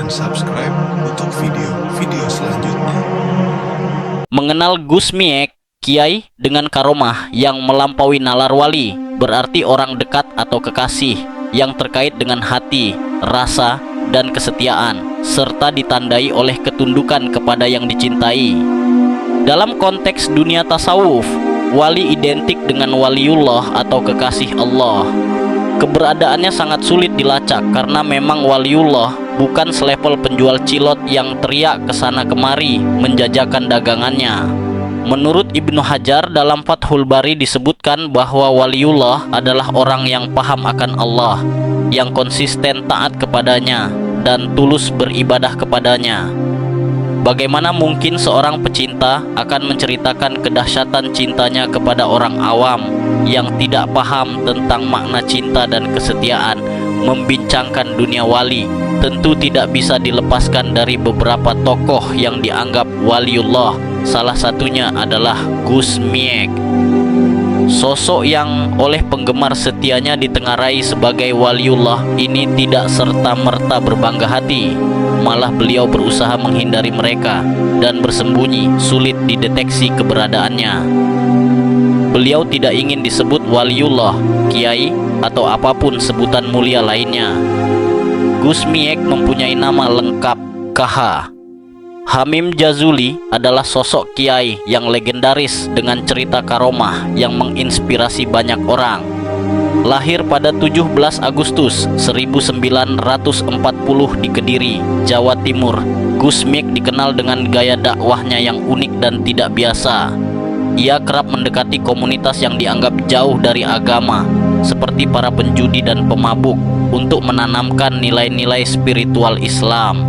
dan subscribe untuk video-video selanjutnya. Mengenal Gus Miek, kiai dengan karomah yang melampaui nalar wali, berarti orang dekat atau kekasih yang terkait dengan hati, rasa, dan kesetiaan, serta ditandai oleh ketundukan kepada yang dicintai. Dalam konteks dunia tasawuf, wali identik dengan waliullah atau kekasih Allah. Keberadaannya sangat sulit dilacak karena memang waliullah bukan selevel penjual cilok yang teriak kesana kemari menjajakan dagangannya. Menurut Ibnu Hajar dalam Fathul Bari disebutkan bahwa waliullah adalah orang yang paham akan Allah, yang konsisten taat kepadanya dan tulus beribadah kepadanya. Bagaimana mungkin seorang pecinta akan menceritakan kedahsyatan cintanya kepada orang awam yang tidak paham tentang makna cinta dan kesetiaan? Membincangkan dunia wali tentu tidak bisa dilepaskan dari beberapa tokoh yang dianggap waliullah. Salah satunya adalah Gus Miek. Sosok yang oleh penggemar setianya ditengarai sebagai waliullah ini tidak serta-merta berbangga hati. Malah beliau berusaha menghindari mereka dan bersembunyi, sulit dideteksi keberadaannya. Beliau tidak ingin disebut waliullah, kiai, atau apapun sebutan mulia lainnya. Gus Miek mempunyai nama lengkap KH. Hamim Jazuli adalah sosok kiai yang legendaris dengan cerita karomah yang menginspirasi banyak orang. Lahir pada 17 Agustus 1940 di Kediri, Jawa Timur, Gus Miek dikenal dengan gaya dakwahnya yang unik dan tidak biasa. Ia kerap mendekati komunitas yang dianggap jauh dari agama, seperti para penjudi dan pemabuk, untuk menanamkan nilai-nilai spiritual Islam.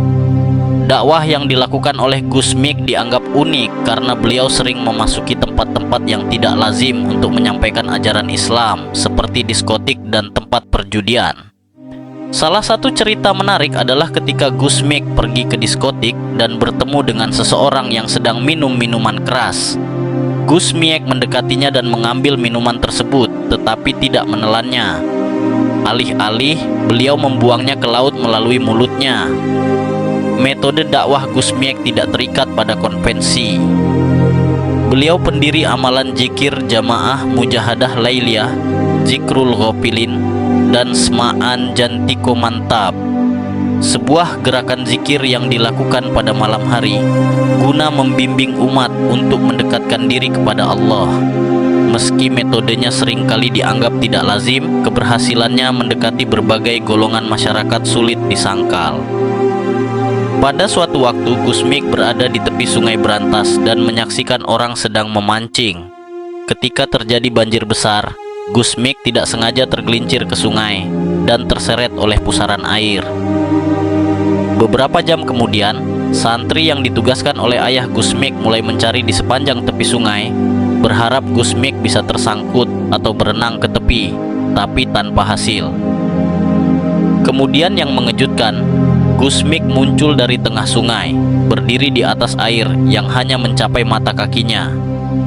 Dakwah yang dilakukan oleh Gus Miek dianggap unik karena beliau sering memasuki tempat-tempat yang tidak lazim untuk menyampaikan ajaran Islam, seperti diskotik dan tempat perjudian. Salah satu cerita menarik adalah ketika Gus Miek pergi ke diskotik dan bertemu dengan seseorang yang sedang minum minuman keras. Gus Miek mendekatinya dan mengambil minuman tersebut, tetapi tidak menelannya. Alih-alih, beliau membuangnya ke laut melalui mulutnya. Metode dakwah Gus Miek tidak terikat pada konvensi. Beliau pendiri amalan zikir jamaah mujahadah lailiyah, zikrul ghafilin, dan Sma'an Jantiko Mantap, sebuah gerakan zikir yang dilakukan pada malam hari guna membimbing umat untuk mendekatkan diri kepada Allah. Meski metodenya seringkali dianggap tidak lazim, keberhasilannya mendekati berbagai golongan masyarakat sulit disangkal. Pada suatu waktu, Gus Miek berada di tepi sungai Berantas dan menyaksikan orang sedang memancing. Ketika terjadi banjir besar, Gus Miek tidak sengaja tergelincir ke sungai dan terseret oleh pusaran air. Beberapa jam kemudian, santri yang ditugaskan oleh ayah Gus Miek mulai mencari di sepanjang tepi sungai, berharap Gus Miek bisa tersangkut atau berenang ke tepi, tapi tanpa hasil. Kemudian yang mengejutkan, Gus Miek muncul dari tengah sungai, berdiri di atas air yang hanya mencapai mata kakinya.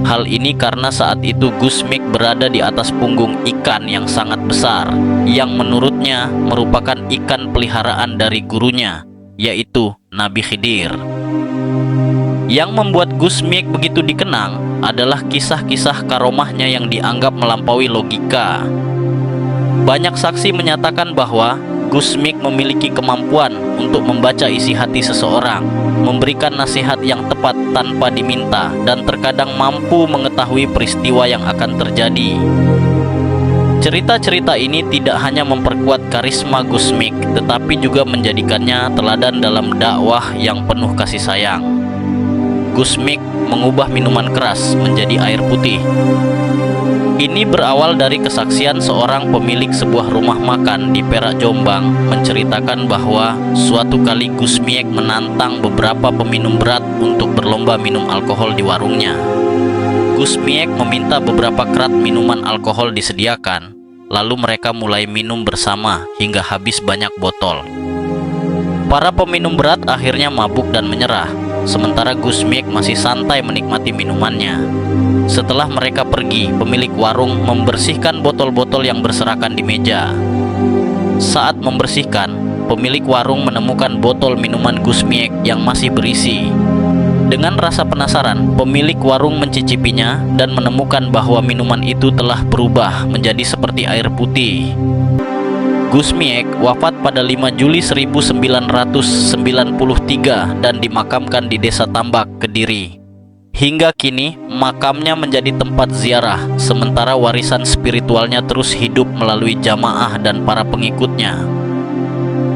Hal ini karena saat itu Gus Miek berada di atas punggung ikan yang sangat besar, yang menurutnya merupakan ikan peliharaan dari gurunya, yaitu Nabi Khidir. Yang membuat Gus Miek begitu dikenang adalah kisah-kisah karomahnya yang dianggap melampaui logika. Banyak saksi menyatakan bahwa Gus Miek memiliki kemampuan untuk membaca isi hati seseorang, memberikan nasihat yang tepat tanpa diminta, dan terkadang mampu mengetahui peristiwa yang akan terjadi. Cerita-cerita ini tidak hanya memperkuat karisma Gus Miek, tetapi juga menjadikannya teladan dalam dakwah yang penuh kasih sayang. Gus Miek mengubah minuman keras menjadi air putih. Ini berawal dari kesaksian seorang pemilik sebuah rumah makan di Perak, Jombang, menceritakan bahwa suatu kali Gus Miek menantang beberapa peminum berat untuk berlomba minum alkohol di warungnya. Gus Miek meminta beberapa kerat minuman alkohol disediakan, lalu mereka mulai minum bersama hingga habis banyak botol. Para peminum berat akhirnya mabuk dan menyerah, sementara Gus Miek masih santai menikmati minumannya. Setelah mereka pergi, pemilik warung membersihkan botol-botol yang berserakan di meja. Saat membersihkan, pemilik warung menemukan botol minuman Gusmiek yang masih berisi. Dengan rasa penasaran, pemilik warung mencicipinya dan menemukan bahwa minuman itu telah berubah menjadi seperti air putih. Gusmiek wafat pada 5 Juli 1993 dan dimakamkan di Desa Tambak, Kediri. Hingga kini, makamnya menjadi tempat ziarah, sementara warisan spiritualnya terus hidup melalui jamaah dan para pengikutnya.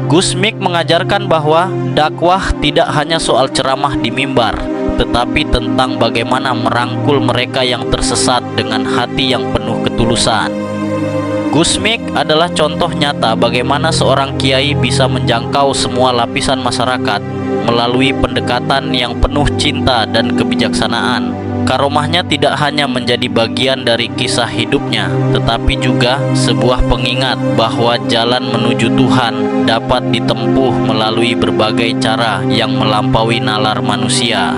Gusmiek mengajarkan bahwa dakwah tidak hanya soal ceramah di mimbar, tetapi tentang bagaimana merangkul mereka yang tersesat dengan hati yang penuh ketulusan. Gusmiek adalah contoh nyata bagaimana seorang kiai bisa menjangkau semua lapisan masyarakat melalui pendekatan yang penuh cinta dan kebijaksanaan. Karomahnya tidak hanya menjadi bagian dari kisah hidupnya, tetapi juga sebuah pengingat bahwa jalan menuju Tuhan dapat ditempuh melalui berbagai cara yang melampaui nalar manusia.